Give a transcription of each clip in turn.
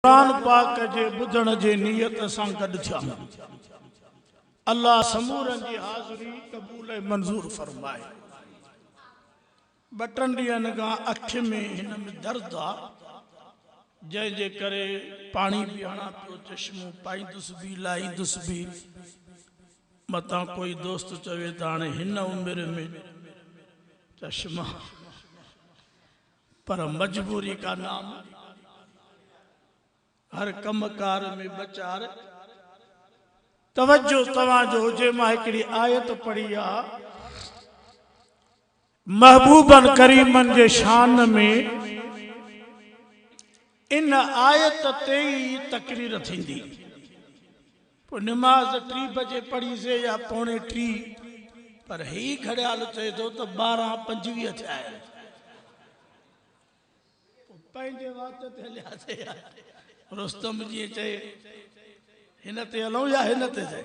कुरान पाक जे बुधण जे नियत सां गॾु थिया। अल्लाह समूरन जी हाज़िरी क़बूल ऐं मंज़ूर फरमाए। बटन ॾींहंनि खां अखि में हिन में दर्द आहे, जंहिंजे करे पाणी बि हणा पियो, चश्मो पाईंदुसि बि लाहींदुसि बि। मतां कोई दोस्त चवे त हाणे हिन उमिरि में चश्मा, पर मजबूरी का नाम। हर कमकार में बचार तवज्जो तव्हांजो हुजे। मां हिकिड़ी आयत पढ़ी आहे, महबूबन करीमन जे शान में। इन आयत ते ही तकरीर थींदी। पोइ नमाज़ 3 बजे पढ़ी से या 2:45, पर ही घड़ियाल चए थो त 12:25 थिया आहिनि। पंहिंजे वात ते हलियासीं। रुस्तम जी चए हिन ते हलूं या हिन ते चए।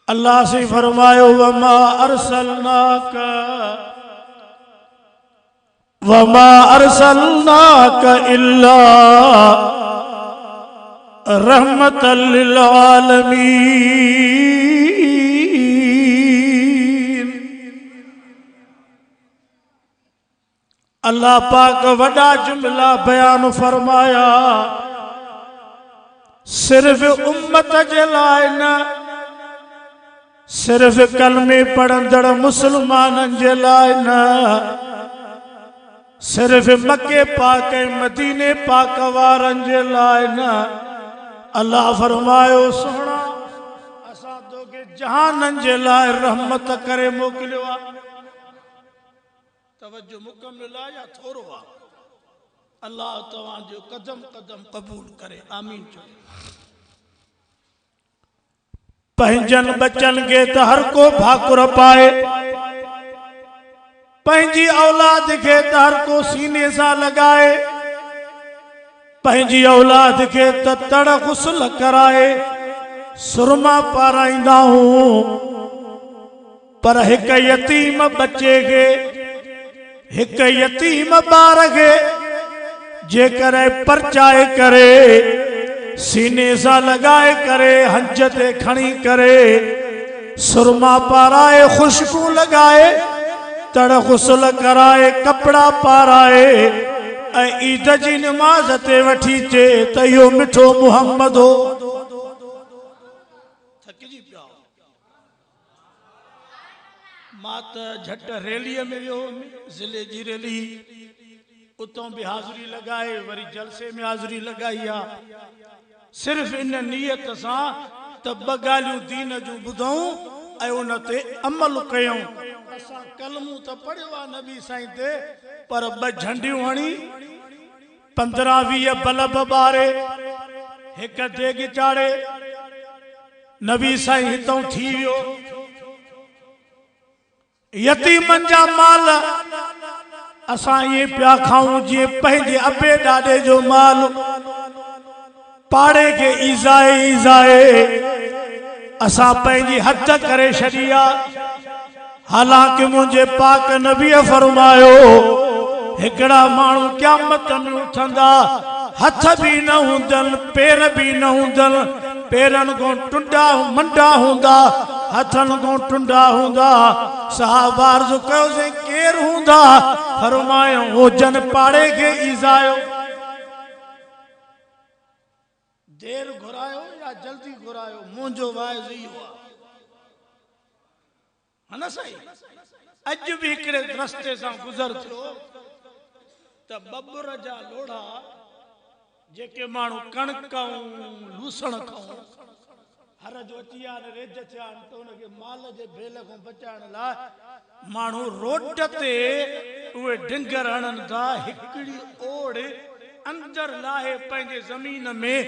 अल्लाह से फरमायो वमा अरसलनाक इल्ला रहमतल लिल आलमीन। अल्लाह पाक वॾा जुमला बयान फरमाया, सिर्फ उम्मत जे लाइ न, सिर्फ कलमे पढ़ंदड़ मुसलमाननि जे लाइ न, सिर्फ मक्के पाक ऐं मदीने पाक वारनि जे लाइ न। अल्लाह फरमायो सोहणा असां तोखे जहाननि जे लाइ रहमत करे मोकिलियो आहे। तवज्जो मुकम्मल आहे या थोरो आहे? अल्लाह तव्हांजो कदम कदम क़बूल करे, आमीन चओ। पंहिंजनि बचनि खे त हर को भाकुर पाए, पंहिंजी औलाद खे त हर को सीने सां लॻाए, पंहिंजी औलाद खे त तड़ गुस्ल कराए, सुरमा पाराईंदा हूं। पर हिक यतीम बच्चे खे, हिक यतीम ॿार खे जेकर परचाए करे, सीने सां लॻाए करे, हंज ते खणी करे, सुरमा पाराए, खुशबू लॻाए, तड़ गुस्ल कराए, कपड़ा पाराए, ऐं ईद जी नमाज़ ते वठी चे त इहो मिठो मुहम्मद हो। थकिजी पिया। मां त झट रैलीअ में वियो, ज़िले जी रैली, उतां बि हाज़िरी लॻाए, वरी जलसे में हाज़िरी लॻाई आहे। सिर्फ़ इन नियत सां त 2 ॻाल्हियूं दीन जूं ॿुधूं ऐं उन ते अमल कयूं। असां कलमूं त पढ़ियो आहे नबी साईं ते, पर 2 झंडियूं हणी, 15-20 बल्ब ॿारे, हिक देग चाढ़े, नबी साईं हितां थी वियो। यतीमन जा माल असां इहे पिया खाऊं जीअं पंहिंजे अबे ॾाॾे जो माल। पाड़े के ईज़ाए ईज़ाए असां पंहिंजी हद करे छॾी आहे। हालांकि मुंहिंजे पाक नबीअ फरमायो, हिकिड़ा माण्हू क़यामत में उथंदा, हथ बि न हूंदनि, पेर बि न हूंदनि, पेरनि खां टुंडा मंडा हूंदा, हथनि खां टुंडा हूंदा। सहाबा अर्ज़ कयोसीं केरु हूंदा? फरमायो हो जन पाड़े खे ईज़ायो। देर घुरायो या जल्दी घुरायो, मुंहिंजो वाइज़ इहो आहे। हा न साईं? अॼु बि हिकिड़े रस्ते सां गुज़र थियो त बबुर जा लोढ़ा, जेके माण्हू कणकऊं लूसण खाऊं, हर जो अची विया आहिनि, रेज थिया आहिनि, त उनखे माल जे भेल खां बचाइण लाइ माण्हू रोड ते उहे ढिंगर हणनि था। हिकिड़ी ओड़ अंदर लाहे पंहिंजे ज़मीन में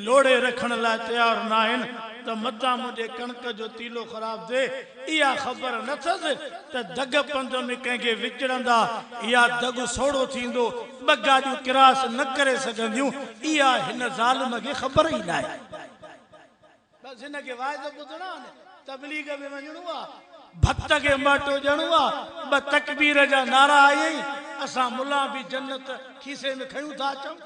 लोड़े रखण लाइ तयार न आहिनि त मथां मुंहिंजे कणक जो तीलो ख़राब थिए। इहा ख़बर नथसि त दग पंध में कंहिंखे विकिणंदा या दग सोड़ो थींदो, 2 गाॾियूं क्रास न करे सघंदियूं। इहा हिन ज़ालिम खे ख़बर ई न आहे। बसि हिनखे वाइदो ॿुधणा, तबलीग में वञणो आहे, भक्त के माटो जणुआ ब तकबीर जा नारा आई असां मुला भी जन्नत खीसे में खयूं था अचूं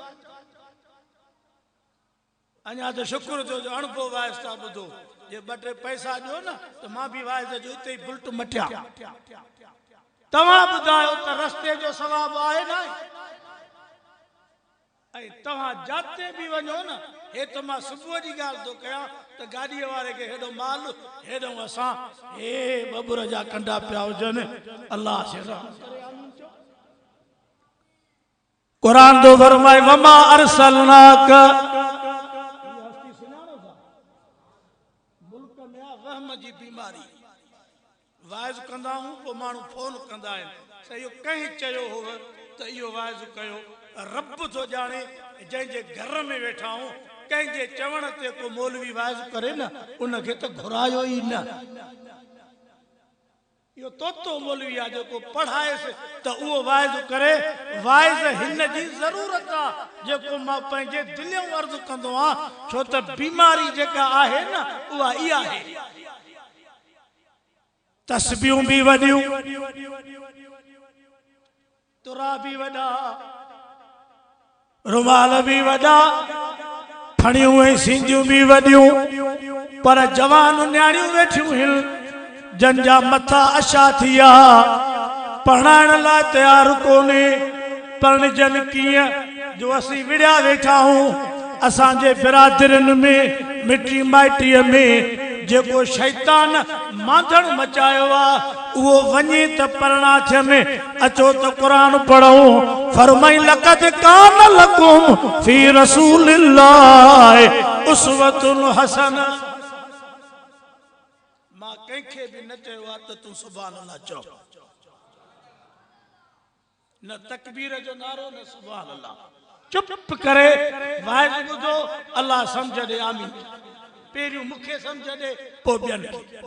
अञा तो शुक्र जो अणबो वाइस था ॿुधो जे ॿ टे पैसा ॾियो न त मां भी वाइस जो हिते ई बुलट मटिया तव्हां ॿुधायो त रस्ते जो सवाब आहे न ऐं तव्हां जाते भी वञो न हे तो मां सुबुह जी ॻाल्हि थो कयां त गाॾीअ वारे खे हेॾो माल हेॾो असां हे बबुर जा कंडा पिया हुजनि अल्लाह से कुरान तो फरमाए वमा अरसलनाक मुल्क में वहम जी बीमारी वाइज कंदा हूं पोइ माण्हू फोन कंदा आहिनि त इहो कंहिं चयो हुओ त इहो वाइज कयो रब तो जाने जंहिंजे घर में वेठा हूं कंहिंजे चवण ते को मौलवी वाइज करे न उनखे त घुरायो ई न इहो तोतो मौलवी आहे जेको पढ़ाएसि त उहो वाइज करे वाइज हिन जी ज़रूरत आहे जेको मां पंहिंजे दिलियों अर्ज़ु कंदो आहियां छो त बीमारी जेका आहे न उहा इहा आहे तस्बीहूं भी वॾियूं तुरा भी वॾा रुमाल भी वॾा फणियूं ऐं सिंधियूं भी वॾियूं पर जवान न्याणियूं वेठियूं आहिनि जंजा मथा अशा थिया पढ़ाइण लाइ तैयार कोने पढ़जन कीअं जो असीं विड़िया वेठा हूं असांजे बिरादरनि में मिटी माइटीअ में जेको शैतान मांधड़ मचायो आहे उहो वञे त परणाथ में अचो त क़ुरान पढ़ूं फरमाई लक़द कान लकुम फी रसूलिल्लाह उसवतुन हसन मां कंहिंखे भी न चयो आहे त तूं सुभान अल्लाह चओ न तकबीर जो नारो न सुभान अल्लाह चुप करे वाइज ॿुधो अल्लाह समझ ॾे आमीन पेरियों मुखे समझ दे पो ॿियनि खे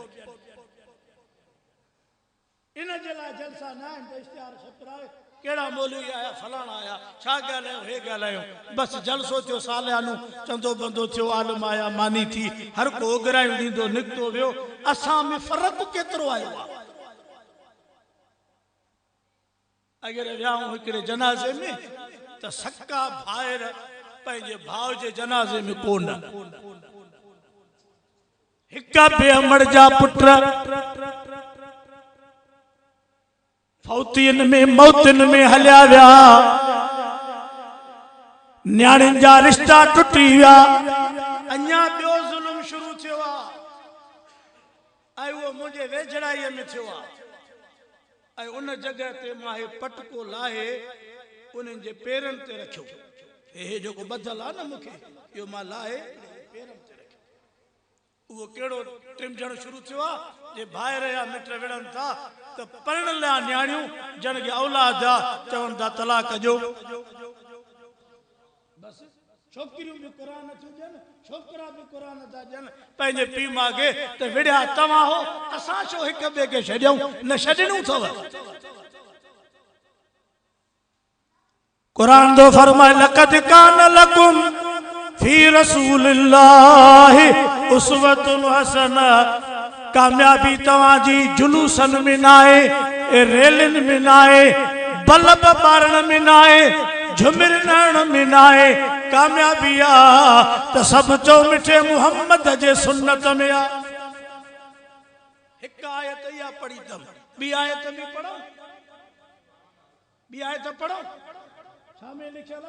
इन जे लाइ जलसा न आहिनि त इश्तिहार छपराए कहिड़ा मौलवी आया फलाणा आया छा ॻाल्हायो हे ॻाल्हायो बसि जलसो थियो सालियानो चंदो बंदो थियो आलम आया मानी थी हर को ओघरायूं ॾींदो निकितो वियो असां में फ़र्क़ु केतिरो आयो आहे अगरि वियाऊं हिकिड़े जनाज़े में त सक्का भाइर पंहिंजे भाउ जे जनाज़े में कोन हिक्का बेअमड़ जा पुट फौतियन में मौतिन में हलिया विया न्याणियुनि जा रिश्ता टुटी विया अञा ॿियो ज़ुल्म शुरू थियो आहे ऐं उहो मुंहिंजे वेझड़ाईअ में थियो आहे ऐं उन जॻह ते मां हे पटको लाहे उन्हनि जे पेरनि ते रखियो हे जेको ॿधल आहे न मूंखे इहो मां लाहे पेरनि ते रखियो उहो कहिड़ो टिमजण शुरू थियो आहे जे भाइर या मिट विढ़नि था त पढ़ण लाइ न्याणियूं जन खे औलाद आहे चवनि था तलाक ॾियो बसि छोकिरियूं बि क़ुर नथियूं ॾियनि छोकिरा बि क़ुर नथा ॾियनि पंहिंजे पीउ माउ खे त विढ़िया तव्हां हो असां छो हिक ॿिए खे छॾियूं न छॾिणो अथव कुरान दो फरमाए लक़द कान लकुम फी रसूलिल्लाह उसवतुन हसना कामयाबी तवाजी जुलूसन में नाए रेलिन में नाए बल्ब बारण में नाए झुमिर नाण में नाए कामयाबी आ त सब चो मिठे मोहम्मद जे सुन्नत में आ हिक आयत या पढ़ी तम बी आयत भी पढ़ो बी आयत पढ़ो सामने लिखियल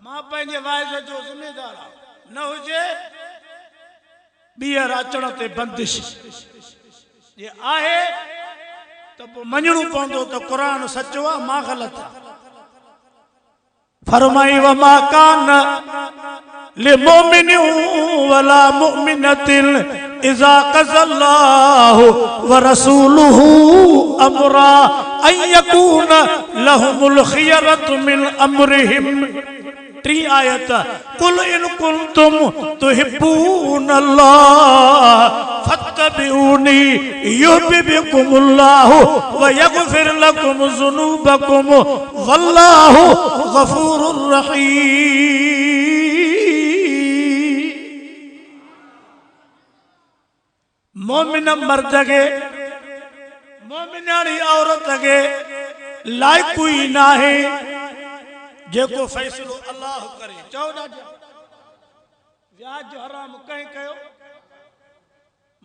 मां पंहिंजे वाइज जो ज़िम्मेदार न हुजे ॿीहर अचण ते बंदिश ये आहे त पोइ मञणो पवंदो त क़ुरान सचो आहे मां ग़लति आहे फरमाई वमा कान लिमुमिन वला मुमिनतिन इज़ा क़ज़ल्लाहु व रसूलुहु अमरा अन यकून लहुमुल खियरतु मिन अमरिहिम त्री आयत कुल इन कुंतुम तुहिब्बून अल्लाह फत्तबिऊनी युहिब्बुकुमुल्लाहु व यगफिर लकुम ज़ुनूबकुम वल्लाहु गफूरुर रहीम मोमिन मर्द के मोमिनानी औरत के लाइक ही ना है जेको फैसलो अल्लाह करे। चओ ॾाढा व्याज जो हराम कहीं कयो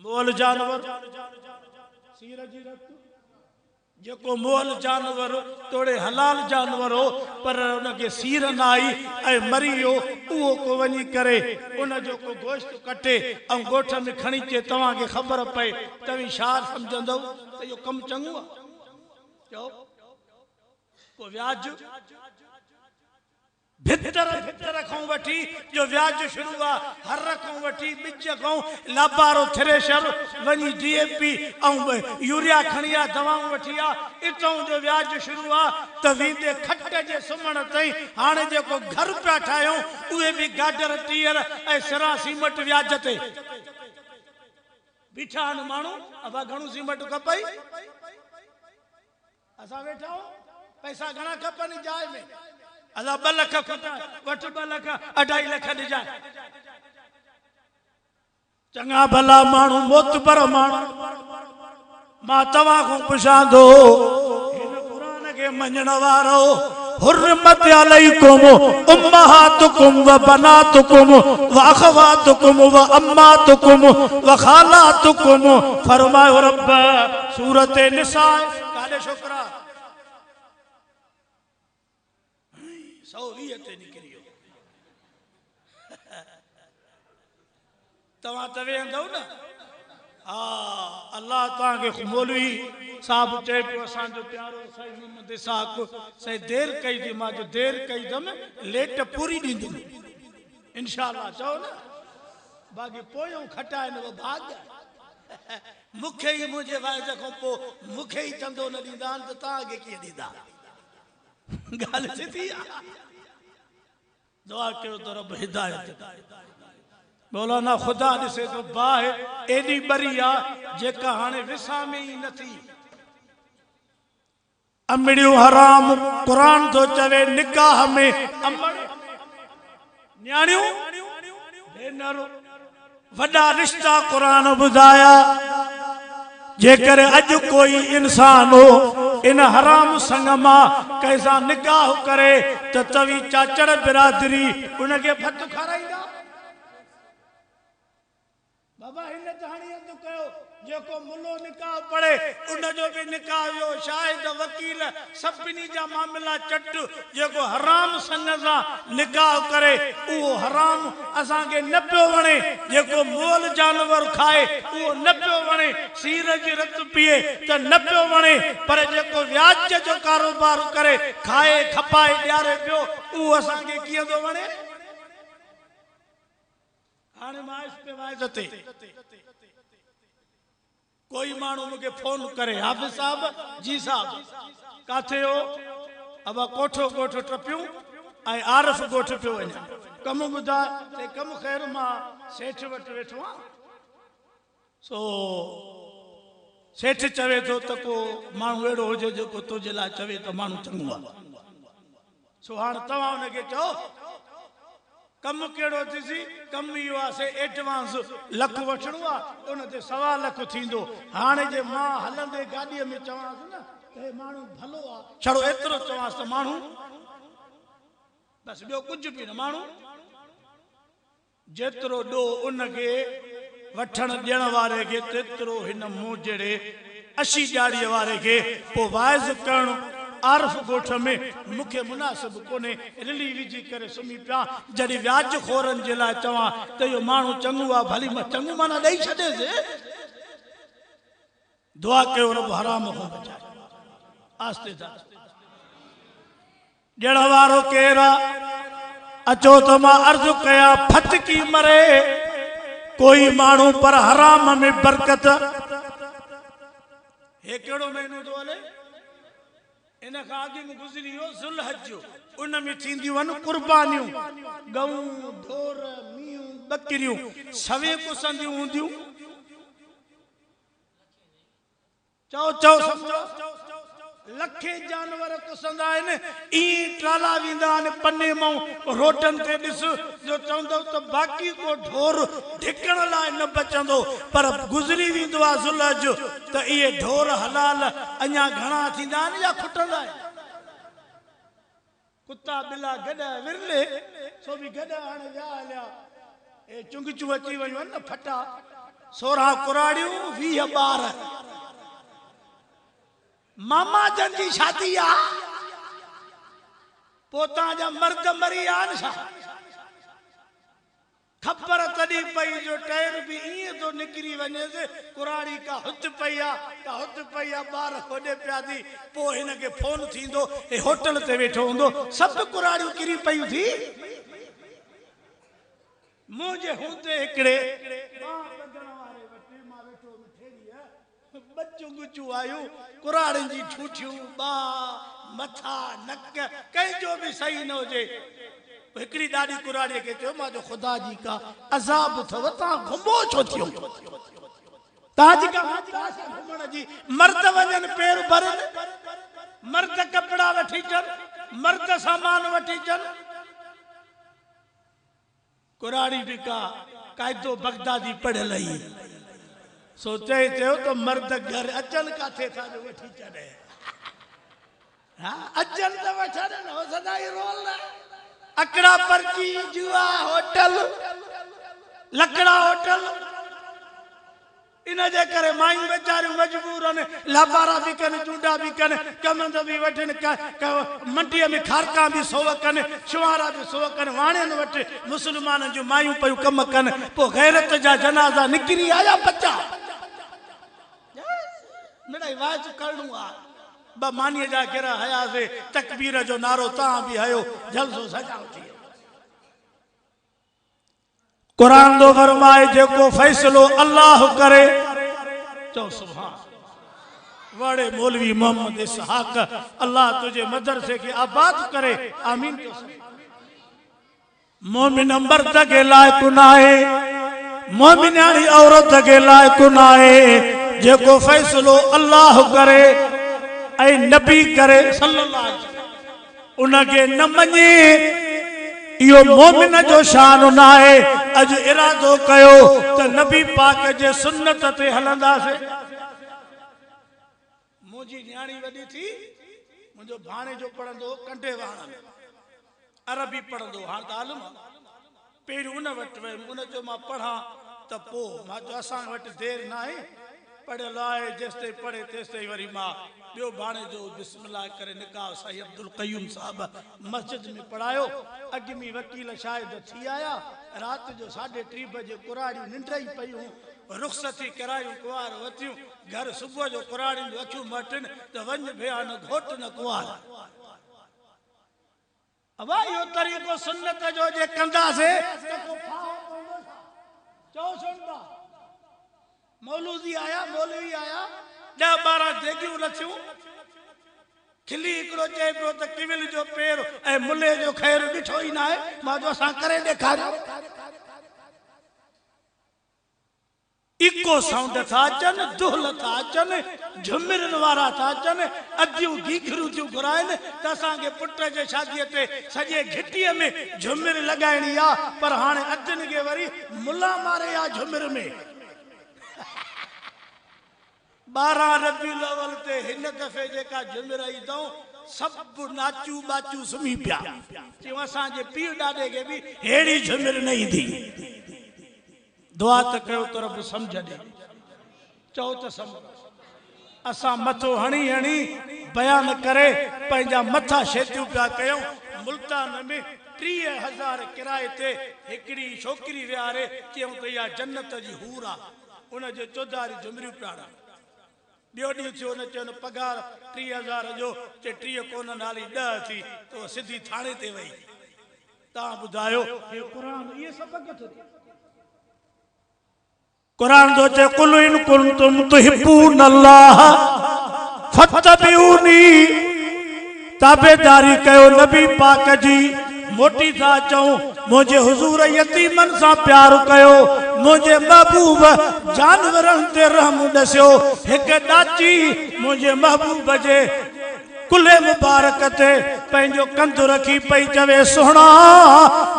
मोल जानवर सीर जी रत जेको मोल जानवर तोड़े हलाल जानवर हो पर उनके सीर न आई ऐं मरी वियो उहो को वञी करे उन जो को गोश्त कटे ऐं ॻोठ में खणी अचे तव्हांखे ख़बर पए तव्हीं छा सम्झंदव त इहो कमु चङो आहे। चओ पोइ व्याज भितर खां वठी जो व्याज शुरू आहे हर खां वठी ॿिज खां लाबारो थ्रेशर वञी DAP ऐं यूरिया खणी आहे दवाऊं वठी आहे इतां जो व्याज शुरू आहे त वींदे खट जे सुम्हण ताईं हाणे जेको घर पिया ठाहियूं उहे बि गाडर टीयर ऐं सिरां सीमेंट व्याज ते बीठा आहिनि माण्हू। अबा घणो सीमेंट खपई असां वेठा आहियूं पैसा घणा खपनि जाइ में अला 2 लख खुटा वठ 2 लख 2.5 लख ॾिजाए चङा भला माण्हू मोतबर माण्हू मां तव्हां खां पुछां थो हिन क़ुरान खे मञण वारो हुर्मत अलैकुम उम्महातुकुम व बनातुकुम व अखवातुकुम व अम्मातुकुम व खालातुकुम फरमायो रब सूरत निसा काॾे छोकरा 120 ते निकिरियो तव्हां त वेंदव न। हा अल्लाह तव्हांखे मौलवी साहब चए पियो असांजो प्यारो साईं मोहम्मद इसाक साईं देरि कई थी मां जो देरि कईदमि लेट पूरी ॾींदुमि इंशाअल्लाह। चओ न बाक़ी पोयों खटाइनि वो भाग मूंखे ई मुंहिंजे वाइद खां पोइ मूंखे ई चंदो न ॾींदा आहिनि त तव्हांखे कीअं ॾींदा गाल सिधी दुआ कयो तो रब हिदायत मौलाना खुदा ॾिसे तो बाह एडी बरी आ जेका हाणे विसा में ही नथी। अमड़ियूं हराम कुरान तो चवे निकाह में अमड़ न्याणियूं भेनर वॾा रिश्ता कुरान ॿुधाया जेकर अॼु कोई इंसान हो इन हराम संग मां कैसा निकाह करे त तवी चाचड़ बिरादरी उनके फत खाराईंदा। बाबा हिन कहाणी तो कयो जेको मुल्लो निकाह पढ़े उन जो भी निकाह यो शाहिद वकील सभिनी जा मामला चट जेको हराम संग सां निकाह करे उहो हराम असां के न पियो वणे जेको मोल जानवर खाए उहो न पियो वणे सीर जी रत पिए त न पियो वणे पर जेको व्याज जो कारोबार करे खाए खपाए ॾियारे पियो उहो असां के कीअं थो वणे। हाणे मां इस पे वाइज ते कोई मानू मुझे फोन करे हाफिज साहब जी साहब काथे हो अब कोठो कोठो टपियूं ऐं आरफ गोठ पियो वञा कम बुधा ते कम खैर मां सेठ वट वेठो आ सो सेठ चवे तो त को मानू एड़ो हो जो तुझे ला चवे तो मानू चंगो आ सो हां तवा उनके चओ कम केड़ो थीसी कम यो आसे एडवांस लख वठणो आ उन ते 1.25 लख थींदो हाने जे मां हलंदे गाड़ी में चवास न ए मानू भलो आ छड़ो एतरो चवास त मानू बस बियो कुछ भी न मानू जेतरो डो उन के वठण देण वारे के तेतरो हिन मुंह जेड़े अशी ॾाड़ी वारे के पो वाइज करण आरफ गोठ में मुखे मुनासिब कोने रिली विजी करे सुमी पिया जड़ी व्याज खोरन जे ला चवा त यो मानू चंगू आ भली मां चंगू माना ॾेई छॾे से दुआ कयो रब हराम को बचाए आस्ते सा जड़ वारो केरा अचो तो मां अर्ज कया फटकी मरे कोई मानू पर हराम में बरकत हे केड़ो महीनो तो हले इन का आगे में गुजरी हो जुलहज उन में थींदी वन कुर्बानियों गऊ ढोर मियूं बकरियों सवे को संदियों हुंदियों चओ चओ समझो लखे जानवर को संदाइन ई ट्राला विंदा ने पन्ने मां रोटन ते दिस जो चंदो तो बाकी को ढोर ढिकण ला न बचंदो पर गुजरी विंदो आ जुलहज त ये ढोर हलाल अन्या घणा थींदा या खुटंदा कुत्ता बिला गॾा विरले सो भी गॾा हाणे विया हलिया ए चुंगचू अची वयूं आहिनि न फटा 16 कुराड़ियूं 20 ॿार मामा जन जी शादी आ पोता जा मर्द मरी आन छा खबर तड़ी पई जो टायर भी इए तो निकरी वने से कुराड़ी का हुत पया बार होडे प्यादी पो हिन के फोन थींदो ए होटल ते वेठो हुंदो सब कुराड़ी किरी पई थी मुझे हुंदे एकड़े बच्चू गुचू आयो कुराड़न जी ठूठियूं बा मथा नक कहीं जो भी सही न होजे एकड़ी दादी कुराड़ी के चयो मां जो खुदा जी का अजाब थव ता घुमो छो थियो ताज का घुमण जी मर्द वजन पैर भरन मर्द कपड़ा वठी चन मर्द सामान वठी चन कुराड़ी भी का कायदो बगदादी पढ़ल ही सोचे चयो तो मर्द घर अचन काथे था जो वठी चने हां अचन तो वठन न सदाई रोल अकड़ा पर्ची जुआ होटल लकड़ा होटल इन जे करे मायूं बेचारियूं मजबूर आहिनि लाबारा भी कन चूडा भी कन कमंद भी वठन मंडीअ में खारका भी सोव कन शुआरा भी सोव कन वाणियन वट मुसलमानन जो मायूं पयूं कम कन पो गैरत जा जनाजा निकरी आया बच्चा मिड़ाई वाज करणो आ ब मानीअ जा गिर हया से तकबीर जो नारो ता भी हयो जलसो सजाओ थी कुरान दो फरमाए जेको फैसलो अल्लाह करे चो सुभान बड़े मौलवी मोहम्मद इसहाक अल्लाह तुझे मदरसे की आबाद करे आमीन मोमिन मर्द के लायक नाहे मोमिनानी औरत के लायक नाहे जेको फैसलो अल्लाह करे ऐ नबी करे सल्लल्लाहु अलैहि वसल्लम उनके न मने यो मोमिन जो शान नाहे अज इरादो कयो त नबी पाक जे सुन्नत ते हलंदा से मुजी न्याणी वडी थी मुजो भाणे जो पढ़ंदो कंडे वाण में अरबी पढ़ंदो हां तालम पेर उन वट वे उन जो मां पढ़ा त पो मां जो असां वट देर नाहे पढ़ल आए जेसते पढ़े तेसते वरी मां बियो भाणे जो बिस्मिल्लाह करे निकाह साईं अब्दुल कयूम साहब मस्जिद में पढ़ायो अगमी वकील शायद थी आया रात जो 3:30 बजे कुराड़ी निंड्रई पयूं रुखसती करायूं कुवार वतियूं घर सुबह जो कुराड़ी जो अखियूं मटन त वञ भया न घोट न कुवार अबा यो तरीको सुन्नत जो जे कंदा से त को चो सुनदा मौलवी आया 10-12 देगियूं रथियूं खिली एकड़ो चे पियो त किविल जो पैर ए मुले जो खैर ॾिठो ही ना है मां जो असां करे ॾेखारियो इको साउंड था अचन दुहल था अचन झुमिरन वारा था अचन अदियूं गीघरूं थियूं घुराइनि त असांखे पुट जे शादीअ ते सॼे घिटीअ में झुमिर लॻाइणी आ पर हाणे अदिन खे वरी मुला मारे आ झुमिर में 12 रबीउल अव्वल ते हिन दफ़े जेका झुमिर आई अथऊं सब नाचू बाचू सुम्ही पिया चयूं असांजे पीउ ॾाॾे खे बि अहिड़ी झुमिर न ईंदी दुआ त कयो त रब सम्झ ॾे चओ त सम्झ असां मथो हणी हणी बयान करे पंहिंजा मथा शेतियूं पिया कयूं मुल्तान में 30,000 किराए ते हिकिड़ी छोकिरी विहारे चयूं त इहा जन्नत जी हूर आहे उन जे चौधारी झुमिरियूं पिया बियो ॾींहुं थियो न चयो न पगार 30,000 जो चे 30 कोन नाली 10 थी तो सिधी थाणे ते वई तव्हां ॿुधायो क़ुरान इहे सबक थो क़ुरान जो चे कुल इन कुंतुम तुहिब्बून अल्लाह फत्तबिऊनी ताबेदारी कयो नबी पाक जी मोटी था चऊं मुझे हुजूर यतीमन सा प्यार कयो मुझे महबूब जानवरन ते रहम दस्यो एक डाची मुझे महबूब जे कुले मुबारक ते पंहिंजो कंध रखी पई चवे सोहणा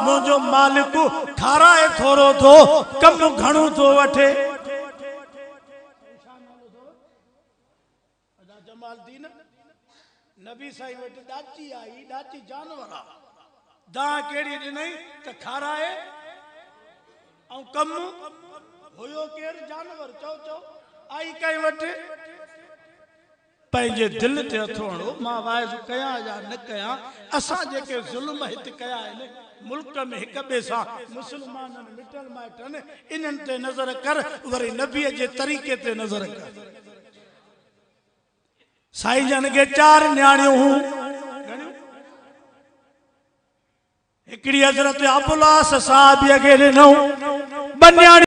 मुझो मालिक खाराए थोरो थो कम घणो थो वठे जमालदीन नबी साईं वटि ॾाची आई, ॾाची जानवर आ, दा केड़ी ॾिनई त खाराए ऐं कम हुयो केर जानवर, चओ चओ आई कई वटि पंहिंजे दिल ते हथो हणो, मां वाइज कयां या न कयां, असां जेके ज़ुल्म हिते कया आहिनि मुल्क में हिक ॿिए सां मुस्लमाननि मिटल माइटनि इन्हनि ते नज़र कर, वरी नबीअ जे तरीक़े ते नज़र कर। साईं जन खे 4 न्याणियूं हूं, हिकिड़ी हज़रत अब्दुल्लाह साहब खे ॾिनऊं, 2 न्याणियूं